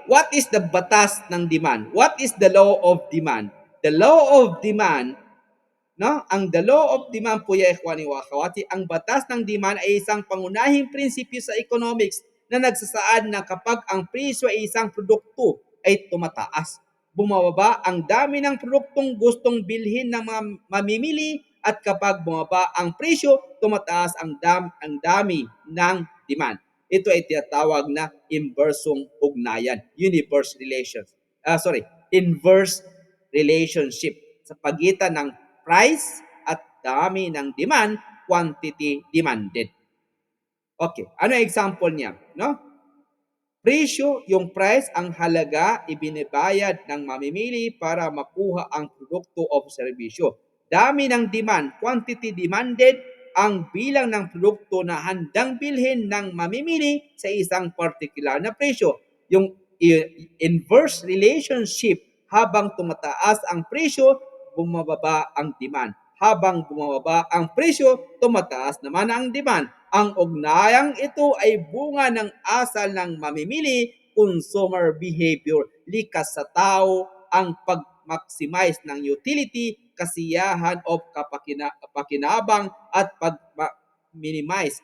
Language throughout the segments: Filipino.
what is the batas ng demand? What is the law of demand? The law of demand, no? Ang the law of demand po ya ikhwani wa akhawati, ang batas ng demand ay isang pangunahing prinsipyo sa economics na nagsasaad na kapag ang presyo ay isang produkto ay tumataas, bumababa ang dami ng produktong gustong bilhin ng mga mamimili, at kapag bumaba ang presyo, tumataas ang dami ng demand. Ito ay tinatawag na inversong ugnayan, inverse relationship sa pagitan ng price at dami ng demand, quantity demanded. Okay, ano example niya, no? Presyo, yung price, ang halaga ibinibayad ng mamimili para makuha ang produkto o serbisyo. Dami ng demand, quantity demanded, ang bilang ng produkto na handang bilhin ng mamimili sa isang particular na presyo. Yung inverse relationship, habang tumataas ang presyo, bumababa ang demand. Habang bumababa ang presyo, tumataas naman ang demand. Ang ugnayang ito ay bunga ng asal ng mamimili, consumer behavior. Likas sa tao ang pag-maximize ng utility, kasiyahan o kapakinabang, at pag-minimize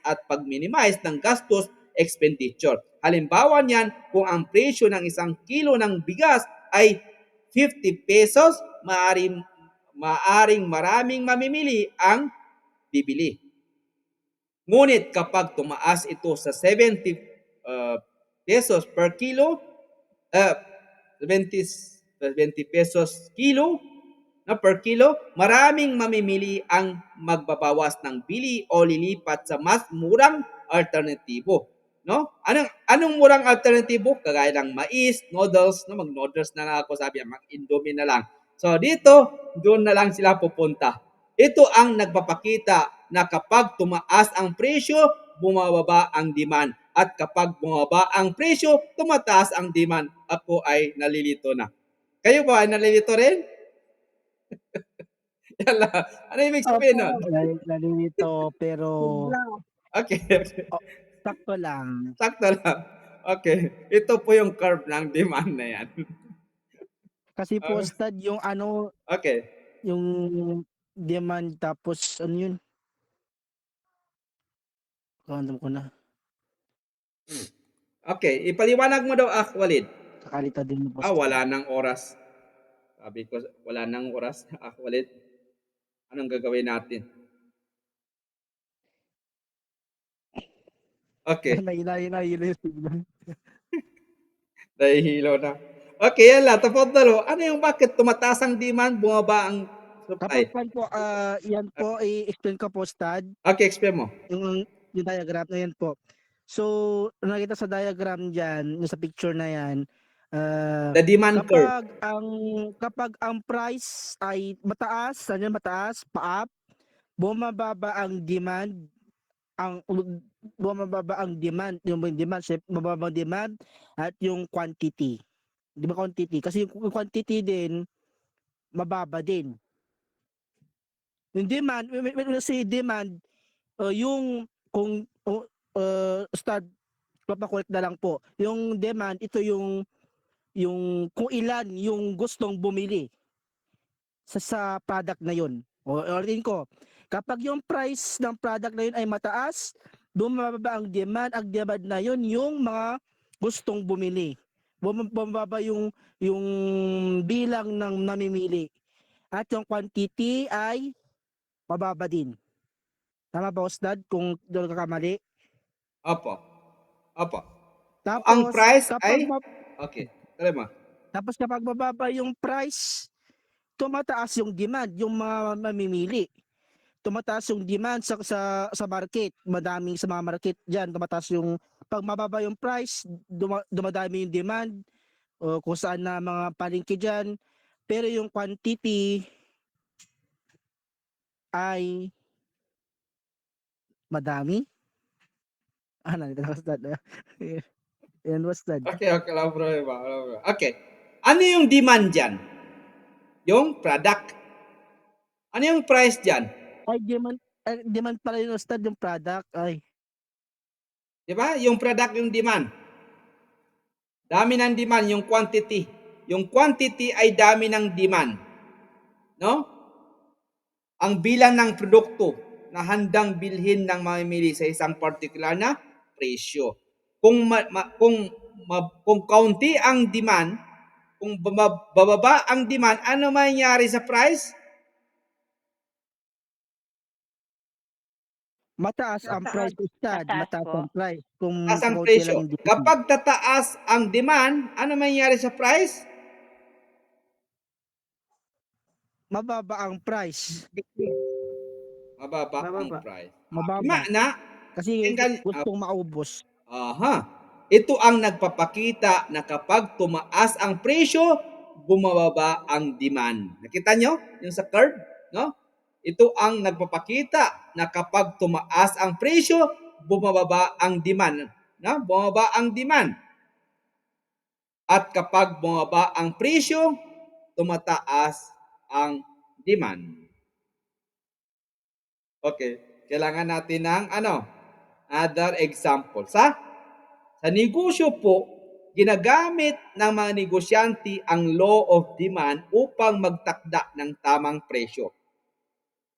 ng gastos, expenditure. Halimbawa niyan, kung ang presyo ng isang kilo ng bigas ay 50 pesos, maaring maraming mamimili ang bibili. Ngunit kapag tumaas ito sa 70 pesos per kilo, 70 pesos kilo na per kilo, maraming mamimili ang magbabawas ng bili o lilipat sa mas murang alternatibo. No? Anong murang alternatibo? Kagaya ng mais, noodles, no, mag-noodles na lang ako, sabi, mag-indomie na lang. So dito, doon na lang sila pupunta. Ito ang nagpapakita na kapag tumaas ang presyo, bumababa ang demand. At kapag bumaba ang presyo, tumataas ang demand. Ako ay nalilito na. Kayo ba ay nalilito rin? Yala. Ano ibig sabihin nun? Nalilito, pero Okay. sakto lang. Sakto lang. Okay. Ito po yung curve ng demand na yan. Kasi po, Ustad, yung Okay. yung demand, tapos ano yun? Random ko na. Okay. Ipaliwanag mo daw, Walid. Kakalita din po. Wala nang oras. Sabi ko, wala nang oras, Walid. Anong gagawin natin? Okay. Nahihilo na. Okay, yan lang. Tafadalo, ano yung bakit tumataas ang demand, bumaba ang supply? Kapag po, yan po, i-explain ko po, Ustad. Okay, explain mo. Yung diagram na yan po. So, nakita sa diagram dyan, sa picture na yan, The demand curve. kapag ang price ay mataas, pa-up, bumababa ang demand, yung demand, mababa ang demand at yung quantity. Di ba quantity? Kasi yung quantity din, mababa din. Yung demand, when you say demand, yung kung start papakulit na lang po. Yung demand, ito yung kung ilan yung gustong bumili sa product na yun. Ulitin ko, kapag yung price ng product na yun ay mataas, bumababa ang demand na yun yung mga gustong bumili. Bumababa yung bilang ng namimili. At yung quantity ay mababa din. Tama ba, Ustad? Kung doon ka kamali? Opo. Opo. Ang Tapos, price ay... Okay. Tara mo. Tapos kapag mababa yung price, tumataas yung demand, yung mga mamimili. Tumataas yung demand sa market. Madaming sa mga market diyan, tumataas yung pag mababa yung price, dumadami yung demand o kung saan na mga palengke diyan. Pero yung quantity ay madami. Nandito na Ustad. Yan, Ustad. Okay, lang bro. Okay. Ano yung demand dyan? Yung product. Ano yung price dyan? Ay, demand pala yung Ustad, yung product. Ay. Di ba? Yung product yung demand. Dami ng demand, yung quantity. Yung quantity ay dami ng demand. No? Ang bilang ng produkto na handang bilhin ng mamimili sa isang particular na presyo. Kung kaunti ang demand, kung bababa ang demand, ano mangyayari sa price? Mataas ang price ustad, mataas ang price kung Taas ang kaunti lang presyo. yung demand. Kapag tataas ang demand, ano mangyayari sa price? Mababa ang price. Mababa ang Mababa. price. Mababa. Na, Kasi gustong maubos. aha. Ito ang nagpapakita na kapag tumaas ang presyo, bumababa ang demand. Nakita nyo? Yung sa curve? No? Ito ang nagpapakita na kapag tumaas ang presyo, bumababa ang demand. No? Bumababa ang demand. At kapag bumaba ang presyo, tumataas ang demand. Okay. Kailangan natin ng other example. Sa negosyo po, ginagamit ng mga negosyante ang law of demand upang magtakda ng tamang presyo.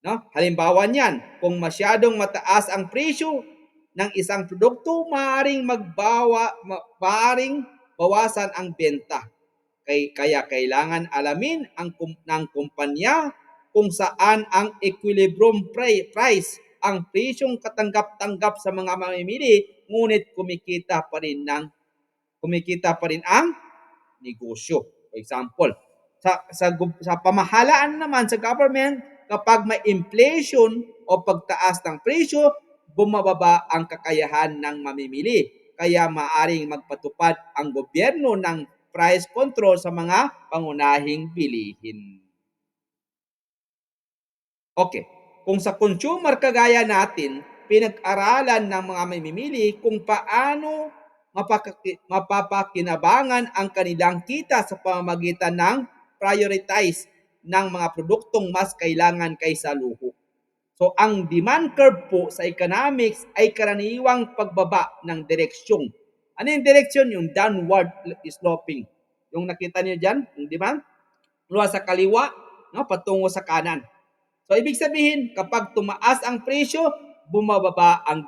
No? Halimbawa niyan, kung masyadong mataas ang presyo ng isang produkto, maaaring bawasan ang benta. Kaya kailangan alamin ng kumpanya kung saan ang equilibrium price, ang presyong katanggap-tanggap sa mga mamimili, ngunit kumikita pa rin ang negosyo. For example, sa pamahalaan naman, sa government, kapag may inflation o pagtaas ng presyo, bumababa ang kakayahan ng mamimili. Kaya maaring magpatupad ang gobyerno ng price control sa mga pangunahing bilihin. Okay. Kung sa consumer kagaya natin, pinag-aralan ng mga mamimili kung paano mapapakinabangan ang kanilang kita sa pamamagitan ng prioritize ng mga produktong mas kailangan kaysa luho. So, ang demand curve po sa economics ay karaniwang pagbaba ng direksyon. Ano yung direksyon? Yung downward sloping. Yung nakita niyo dyan, yung demand, mula sa kaliwa, patungo sa kanan. So, ibig sabihin, kapag tumaas ang presyo, bumababa ang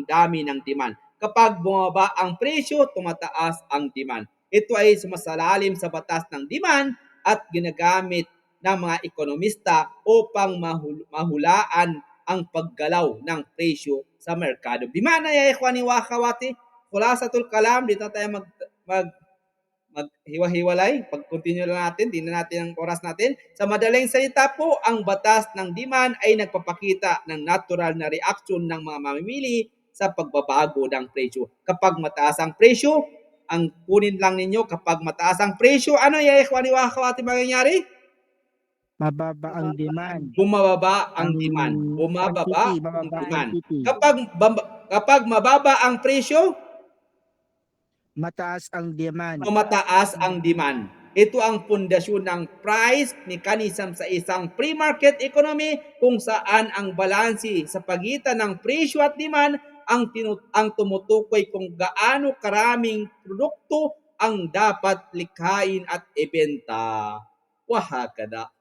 dami ng demand. Kapag bumaba ang presyo, tumataas ang demand. Ito ay sumasalalim sa batas ng demand at ginagamit ng mga ekonomista upang mahulaan ang paggalaw ng presyo sa merkado. Di mana ya ikhwani wa akhawati, khulasatul kalam, dito tayo maghiwa-hiwalay. Pag-continue lang natin, di na natin ang oras natin. Sa madaling salita po, ang batas ng demand ay nagpapakita ng natural na reaksyon ng mga mamimili sa pagbabago ng presyo. Kapag mataas ang presyo, ang kunin lang ninyo, kapag mataas ang presyo, ano ya ikhwani wa akhawati mangyayari? Mababa ang demand. Bumababa ang Ang demand. Bumababa quantity, ang mababa ang demand. quantity. Kapag mababa ang presyo, Mataas ang demand. mataas ang demand. Ito ang pundasyon ng price mechanism sa isang free market economy kung saan ang balanse sa pagitan ng presyo at demand ang tumutukoy kung gaano karaming produkto ang dapat likhain at ibenta. Wahakada.